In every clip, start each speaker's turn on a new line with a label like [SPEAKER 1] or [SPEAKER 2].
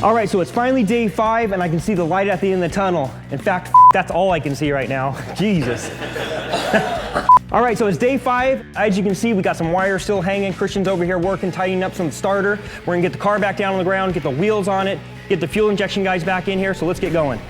[SPEAKER 1] All right, so it's finally day 5 and I can see the light at the end of the tunnel. In fact, that's all I can see right now. Jesus. All right, so it's day 5. As you can see, we got some wires still hanging. Christian's over here working, tightening up some starter. We're gonna get the car back down on the ground, get the wheels on it, get the fuel injection guys back in here, so let's get going.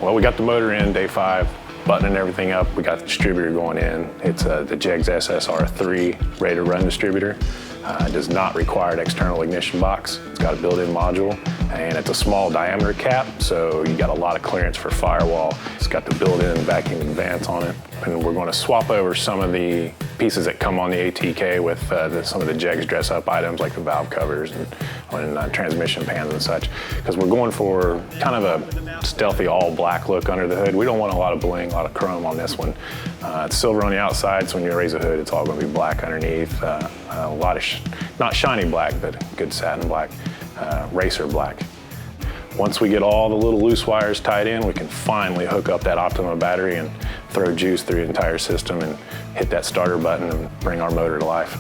[SPEAKER 2] Well, we got the motor in day 5, buttoning everything up. We got the distributor going in. It's the JEGS SSR-III ready to run distributor. It does not require an external ignition box. It's got a built-in module, and it's a small diameter cap, so you got a lot of clearance for firewall. It's got the built-in vacuum advance on it. And we're going to swap over some of the pieces that come on the ATK with some of the JEGS dress-up items like the valve covers and transmission pans and such, because we're going for kind of a stealthy all-black look under the hood. We don't want a lot of bling, a lot of chrome on this one. It's silver on the outside, so when you raise the hood, it's all going to be black underneath. A lot of, not shiny black, but good satin black, racer black. Once we get all the little loose wires tied in, we can finally hook up that Optima battery and throw juice through the entire system and hit that starter button and bring our motor to life.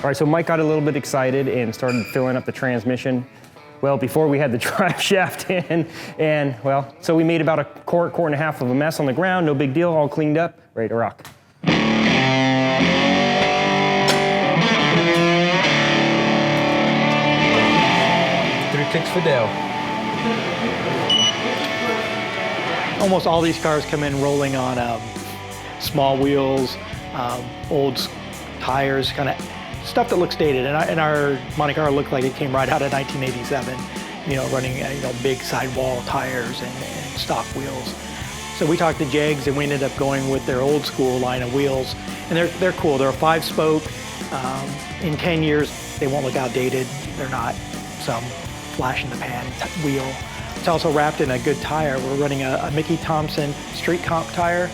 [SPEAKER 1] All right, so Mike got a little bit excited and started filling up the transmission. Well, before we had the drive shaft in, and well, so we made about a quart and a half of a mess on the ground, no big deal, all cleaned up, ready to rock.
[SPEAKER 3] 3 kicks for Dale.
[SPEAKER 4] Almost all these cars come in rolling on small wheels, old tires, kind of stuff that looks dated. And our Monte Carlo looked like it came right out of 1987, you know, running big sidewall tires and stock wheels. So we talked to JEGS and we ended up going with their old school line of wheels. And they're cool. They're a 5-spoke. In 10 years, they won't look outdated. They're not some flash in the pan wheel. It's also wrapped in a good tire. We're running a Mickey Thompson Street Comp tire.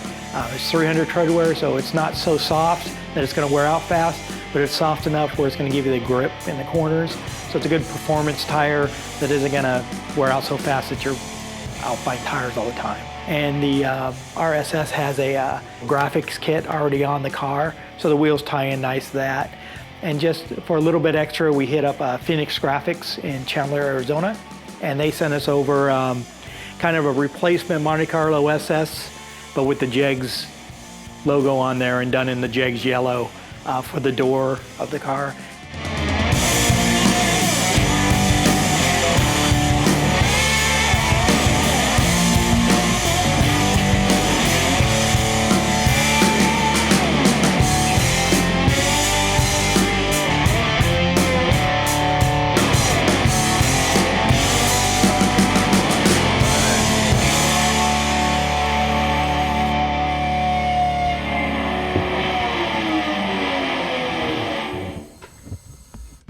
[SPEAKER 4] It's 300 tread wear, so it's not so soft that it's going to wear out fast, but it's soft enough where it's going to give you the grip in the corners. So it's a good performance tire that isn't going to wear out so fast that you're out buying tires all the time. And the RSS has a graphics kit already on the car, so the wheels tie in nice to that. And just for a little bit extra, we hit up Phoenix Graphics in Chandler, Arizona, and they sent us over kind of a replacement Monte Carlo SS, but with the JEGS logo on there and done in the JEGS yellow for the door of the car.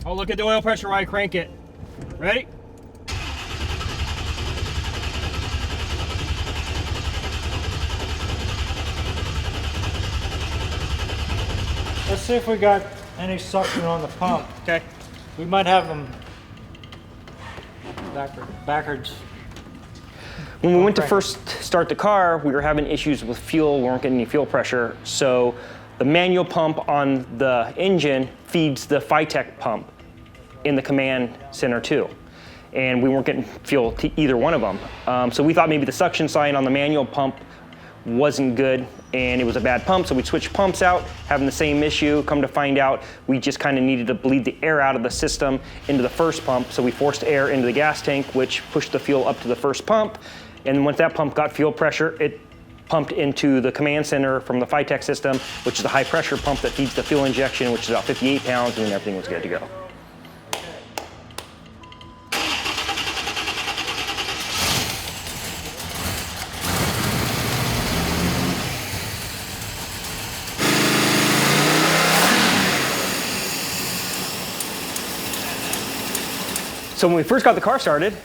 [SPEAKER 1] Oh, look at the oil pressure while I crank it. Ready?
[SPEAKER 3] Let's see if we got any suction on the pump.
[SPEAKER 1] Okay.
[SPEAKER 3] We might have them backwards.
[SPEAKER 1] When we went to first start the car, we were having issues with fuel. We weren't getting any fuel pressure. So the manual pump on the engine feeds the Phytech pump in the command center too. And we weren't getting fuel to either one of them. So we thought maybe the suction sign on the manual pump wasn't good and it was a bad pump, so we switched pumps out, having the same issue. Come to find out, we just kind of needed to bleed the air out of the system into the first pump, so we forced air into the gas tank, which pushed the fuel up to the first pump, and once that pump got fuel pressure, it pumped into the command center from the Phytech system, which is the high pressure pump that feeds the fuel injection, which is about 58 pounds, and then everything was good to go. So when we first got the car started,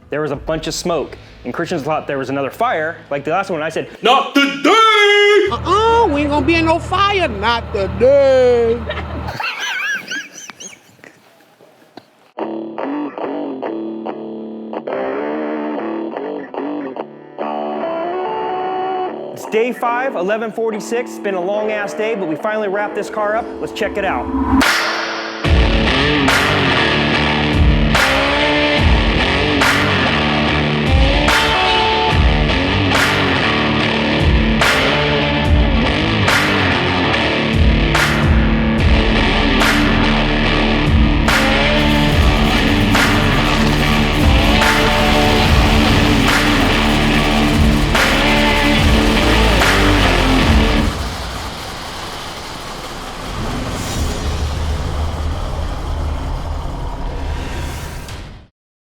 [SPEAKER 1] there was a bunch of smoke, and Christians thought there was another fire, like the last one. I said, "Not today!"
[SPEAKER 5] We ain't gonna be in no fire, not today.
[SPEAKER 1] It's day 5, 11:46. It's been a long ass day, but we finally wrapped this car up. Let's check it out.